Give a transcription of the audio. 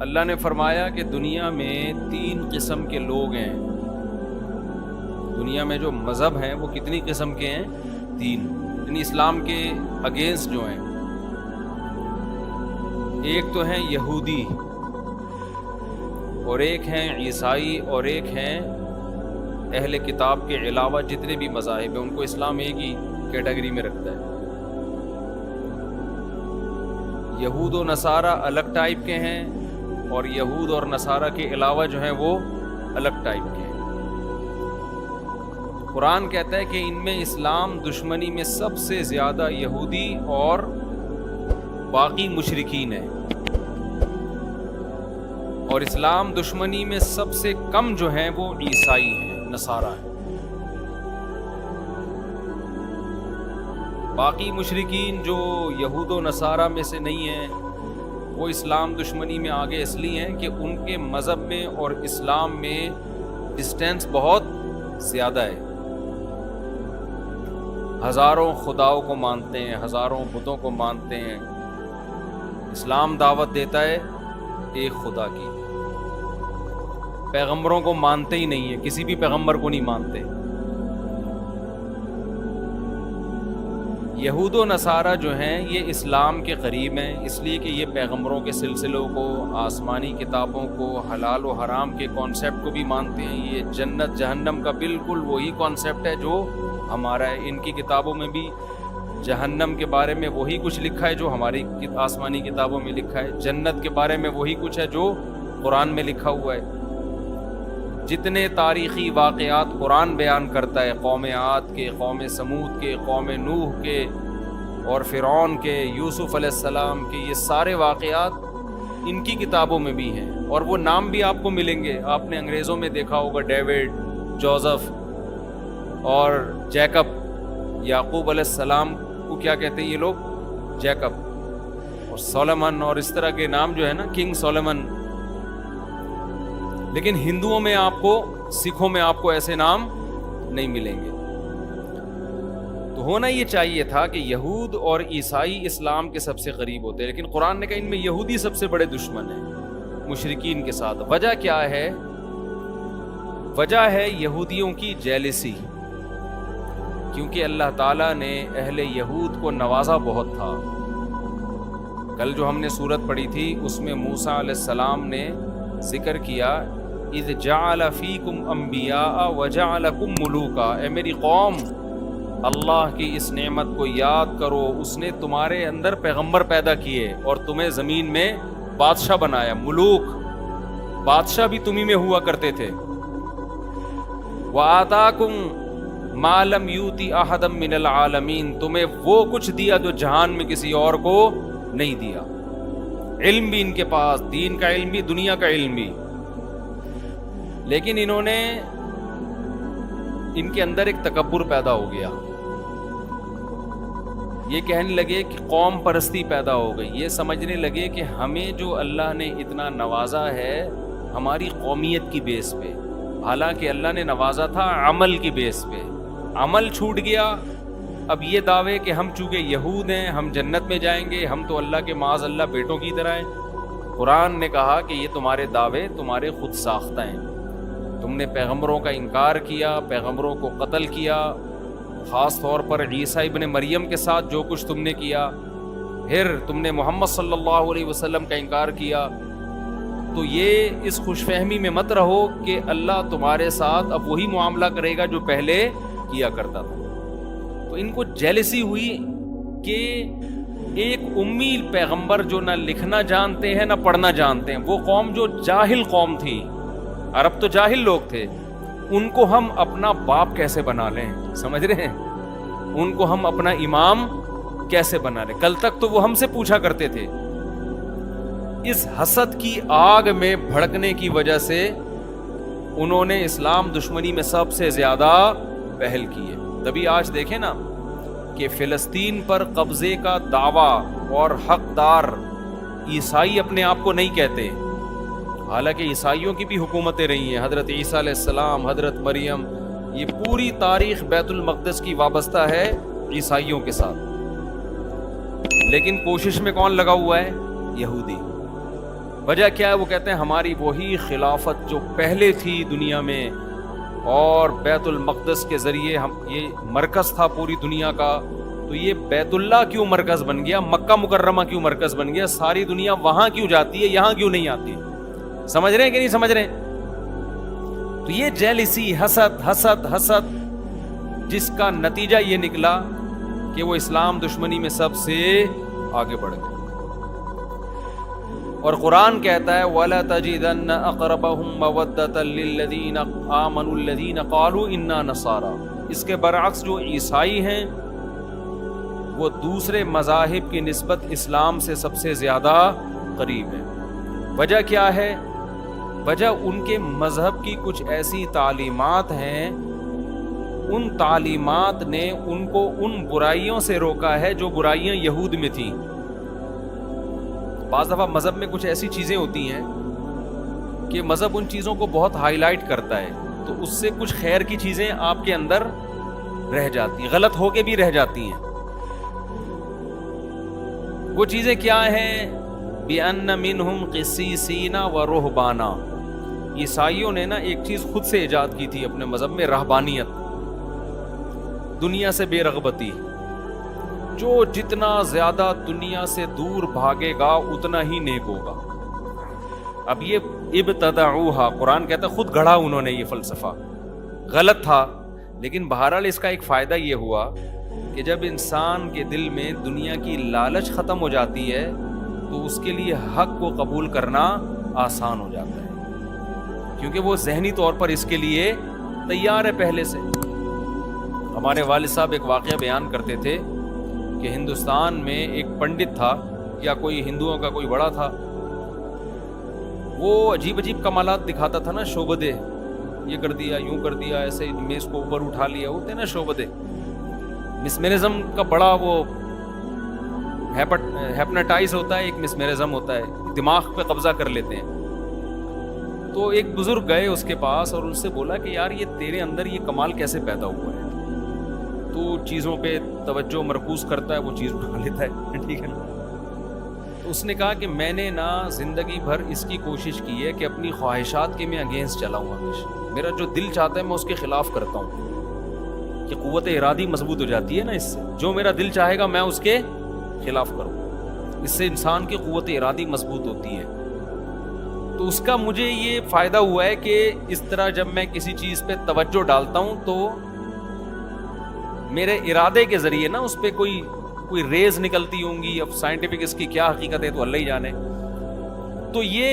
اللہ نے فرمایا کہ دنیا میں 3 قسم کے لوگ ہیں. دنیا میں جو مذہب ہیں وہ کتنی قسم کے ہیں؟ 3. یعنی اسلام کے اگینسٹ جو ہیں. ایک تو ہیں یہودی، اور ایک ہیں عیسائی، اور ایک ہیں اہل کتاب کے علاوہ جتنے بھی مذاہب ہیں ان کو اسلام ایک ہی کیٹیگری میں رکھتا ہے. یہود و نصارہ الگ ٹائپ کے ہیں، اور یہود اور نصارہ کے علاوہ جو ہیں وہ الگ ٹائپ کے ہیں. قرآن کہتا ہے کہ ان میں اسلام دشمنی میں سب سے زیادہ یہودی اور باقی مشرکین ہیں، اور اسلام دشمنی میں سب سے کم جو ہیں وہ عیسائی ہیں، نصارہ ہیں. باقی مشرکین جو یہود و نصارہ میں سے نہیں ہیں وہ اسلام دشمنی میں آگے اس لیے ہیں کہ ان کے مذہب میں اور اسلام میں ڈسٹینس بہت زیادہ ہے. ہزاروں خداؤں کو مانتے ہیں، ہزاروں بتوں کو مانتے ہیں. اسلام دعوت دیتا ہے ایک خدا کی. پیغمبروں کو مانتے ہی نہیں ہیں، کسی بھی پیغمبر کو نہیں مانتے. یہود و نصارہ جو ہیں یہ اسلام کے قریب ہیں، اس لیے کہ یہ پیغمبروں کے سلسلوں کو، آسمانی کتابوں کو، حلال و حرام کے کانسیپٹ کو بھی مانتے ہیں. یہ جنت جہنم کا بالکل وہی کانسیپٹ ہے جو ہمارا ہے. ان کی کتابوں میں بھی جہنم کے بارے میں وہی کچھ لکھا ہے جو ہماری آسمانی کتابوں میں لکھا ہے. جنت کے بارے میں وہی کچھ ہے جو قرآن میں لکھا ہوا ہے. جتنے تاریخی واقعات قرآن بیان کرتا ہے، قوم عاد کے، قوم سمود کے، قوم نوح کے، اور فرعون کے، یوسف علیہ السلام کے، یہ سارے واقعات ان کی کتابوں میں بھی ہیں. اور وہ نام بھی آپ کو ملیں گے. آپ نے انگریزوں میں دیکھا ہوگا ڈیوڈ، جوزف اور جیکب. یعقوب علیہ السلام کو کیا کہتے ہیں یہ لوگ؟ جیکب. اور سولمن اور اس طرح کے نام جو ہے نا، کنگ سولمن. لیکن ہندوؤں میں آپ کو، سکھوں میں آپ کو ایسے نام نہیں ملیں گے. تو ہونا یہ چاہیے تھا کہ یہود اور عیسائی اسلام کے سب سے قریب ہوتے ہیں، لیکن قرآن نے کہا ان میں یہودی سب سے بڑے دشمن ہیں مشرکین کے ساتھ. وجہ کیا ہے؟ وجہ ہے یہودیوں کی جیلسی، کیونکہ اللہ تعالیٰ نے اہل یہود کو نوازا بہت تھا. کل جو ہم نے سورت پڑھی تھی اس میں موسیٰ علیہ السلام نے ذکر کیا، اذ جعل فیکم انبیاء وجعلکم ملوکا. اے میری قوم، اللہ کی اس نعمت کو یاد کرو. اس نے تمہارے اندر پیغمبر پیدا کیے اور تمہیں زمین میں بادشاہ بنایا. ملوک، بادشاہ بھی تمہیں میں ہوا کرتے تھے. وآتاکم ما لم یؤتی احدا من العالمین. تمہیں وہ کچھ دیا جو جہان میں کسی اور کو نہیں دیا. علم بھی ان کے پاس، دین کا علم بھی، دنیا کا علم بھی. لیکن انہوں نے، ان کے اندر ایک تکبر پیدا ہو گیا. یہ کہنے لگے کہ قوم پرستی پیدا ہو گئی. یہ سمجھنے لگے کہ ہمیں جو اللہ نے اتنا نوازا ہے ہماری قومیت کی بیس پہ، حالانکہ اللہ نے نوازا تھا عمل کی بیس پہ. عمل چھوٹ گیا. اب یہ دعوے کہ ہم چونکہ یہود ہیں ہم جنت میں جائیں گے، ہم تو اللہ کے معاذ اللہ بیٹوں کی طرح ہیں. قرآن نے کہا کہ یہ تمہارے دعوے تمہارے خود ساختہ ہیں. تم نے پیغمبروں کا انکار کیا، پیغمبروں کو قتل کیا، خاص طور پر عیسیٰ ابن مریم کے ساتھ جو کچھ تم نے کیا. پھر تم نے محمد صلی اللہ علیہ وسلم کا انکار کیا. تو یہ اس خوش فہمی میں مت رہو کہ اللہ تمہارے ساتھ اب وہی معاملہ کرے گا جو پہلے کیا کرتا تھا. تو ان کو جیلسی ہوئی کہ ایک امی پیغمبر جو نہ لکھنا جانتے ہیں نہ پڑھنا جانتے ہیں، وہ قوم جو جاہل قوم تھی، عرب تو جاہل لوگ تھے، ان کو ہم اپنا باپ کیسے بنا لیں؟ سمجھ رہے ہیں؟ ان کو ہم اپنا امام کیسے بنا لیں؟ کل تک تو وہ ہم سے پوچھا کرتے تھے. اس حسد کی آگ میں بھڑکنے کی وجہ سے انہوں نے اسلام دشمنی میں سب سے زیادہ پہل کی ہے. تبھی آج دیکھیں نا کہ فلسطین پر قبضے کا دعویٰ اور حقدار عیسائی اپنے آپ کو نہیں کہتے، حالانکہ عیسائیوں کی بھی حکومتیں رہی ہیں. حضرت عیسیٰ علیہ السلام، حضرت مریم، یہ پوری تاریخ بیت المقدس کی وابستہ ہے عیسائیوں کے ساتھ. لیکن کوشش میں کون لگا ہوا ہے؟ یہودی. وجہ کیا ہے؟ وہ کہتے ہیں ہماری وہی خلافت جو پہلے تھی دنیا میں، اور بیت المقدس کے ذریعے ہم یہ مرکز تھا پوری دنیا کا، تو یہ بیت اللہ کیوں مرکز بن گیا، مکہ مکرمہ کیوں مرکز بن گیا، ساری دنیا وہاں کیوں جاتی ہے، یہاں کیوں نہیں آتی؟ سمجھ رہے ہیں کہ نہیں سمجھ رہے ہیں؟ تو یہ جیلسی، حسد جس کا نتیجہ یہ نکلا کہ وہ اسلام دشمنی میں سب سے آگے بڑھ گئے۔ اور قرآن کہتا ہے وَلَتَجِدَنَّ أَقْرَبَهُمْ مَوَدَّةً لِلَّذِينَ آمَنُوا الَّذِينَ قَالُوا إِنَّا نَصَارَى۔ اس کے برعکس جو عیسائی ہیں وہ دوسرے مذاہب کی نسبت اسلام سے سب سے زیادہ قریب ہیں۔ وجہ کیا ہے؟ وجہ ان کے مذہب کی کچھ ایسی تعلیمات ہیں، ان تعلیمات نے ان کو ان برائیوں سے روکا ہے جو برائیاں یہود میں تھیں۔ بعض دفعہ مذہب میں کچھ ایسی چیزیں ہوتی ہیں کہ مذہب ان چیزوں کو بہت ہائی لائٹ کرتا ہے، تو اس سے کچھ خیر کی چیزیں آپ کے اندر رہ جاتی ہیں، غلط ہو کے بھی رہ جاتی ہیں۔ وہ چیزیں کیا ہیں؟ بِأَنَّ مِنْهُمْ قِسِّيسِينَ وَرُهْبَانًا۔ عیسائیوں نے نا ایک چیز خود سے ایجاد کی تھی اپنے مذہب میں، رہبانیت، دنیا سے بے رغبتی۔ جو جتنا زیادہ دنیا سے دور بھاگے گا اتنا ہی نیک ہوگا۔ اب یہ ابتدعوہا، قرآن کہتا ہے خود گھڑا انہوں نے یہ فلسفہ، غلط تھا، لیکن بہرحال اس کا ایک فائدہ یہ ہوا کہ جب انسان کے دل میں دنیا کی لالچ ختم ہو جاتی ہے تو اس کے لیے حق کو قبول کرنا آسان ہو جاتا ہے، کیونکہ وہ ذہنی طور پر اس کے لیے تیار ہے پہلے سے۔ ہمارے والد صاحب ایک واقعہ بیان کرتے تھے کہ ہندوستان میں ایک پنڈت تھا، یا کوئی ہندوؤں کا کوئی بڑا تھا، وہ عجیب عجیب کمالات دکھاتا تھا نا، شعبدے، یہ کر دیا، یوں کر دیا، ایسے میز کو اوپر اٹھا لیا، ہوتے نا شعبدے۔ مسمرزم کا بڑا وہ ہیپناٹائز ہوتا ہے، ایک مسمرزم ہوتا ہے، دماغ پہ قبضہ کر لیتے ہیں۔ تو ایک بزرگ گئے اس کے پاس اور ان سے بولا کہ یار یہ تیرے اندر یہ کمال کیسے پیدا ہوا ہے؟ تو چیزوں پہ توجہ مرکوز کرتا ہے، وہ چیز اٹھا لیتا ہے، ٹھیک ہے نا؟ تو اس نے کہا کہ میں نے نا زندگی بھر اس کی کوشش کی ہے کہ اپنی خواہشات کے میں اگینسٹ چلاؤں، ہمیشہ میرا جو دل چاہتا ہے میں اس کے خلاف کرتا ہوں، کہ قوت ارادی مضبوط ہو جاتی ہے نا اس سے، جو میرا دل چاہے گا میں اس کے خلاف کروں، اس سے انسان کی قوت ارادی مضبوط ہوتی ہے۔ تو اس کا مجھے یہ فائدہ ہوا ہے کہ اس طرح جب میں کسی چیز پہ توجہ ڈالتا ہوں تو میرے ارادے کے ذریعے نا اس پہ کوئی ریز نکلتی ہوں گی۔ اب سائنٹیفک اس کی کیا حقیقت ہے تو اللہ ہی جانے۔ تو یہ